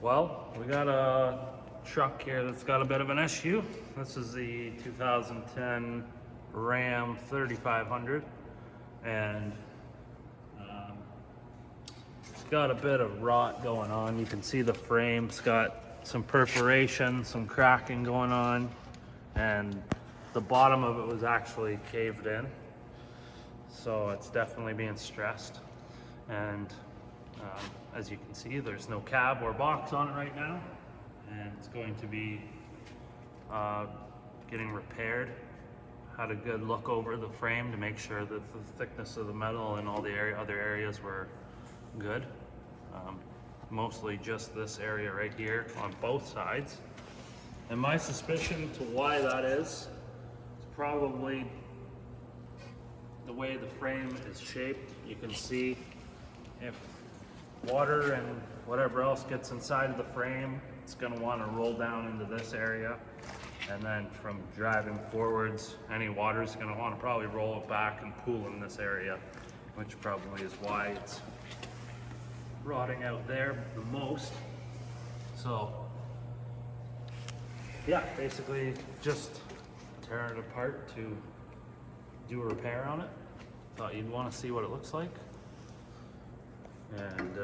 Well, we got a truck here that's got a bit of an issue. This is the 2010 Ram 3500, and it's got a bit of rot going on. You can see the frame's got some perforation, some cracking going on, and the bottom of it was actually caved in. So it's definitely being stressed. And as you can see, there's no cab or box on it right now, and it's going to be getting repaired. Had a good look over the frame to make sure that the thickness of the metal and all the other areas were good. Mostly just this area right here on both sides. And my suspicion to why that is probably the way the frame is shaped. You can see if water and whatever else gets inside of the frame, it's going to want to roll down into this area, and then from driving forwards, any water is going to want to probably roll it back and pool in this area, which probably is why it's rotting out there the most. So yeah, basically just tearing it apart to do a repair on it. Thought you'd want to see what it looks like. And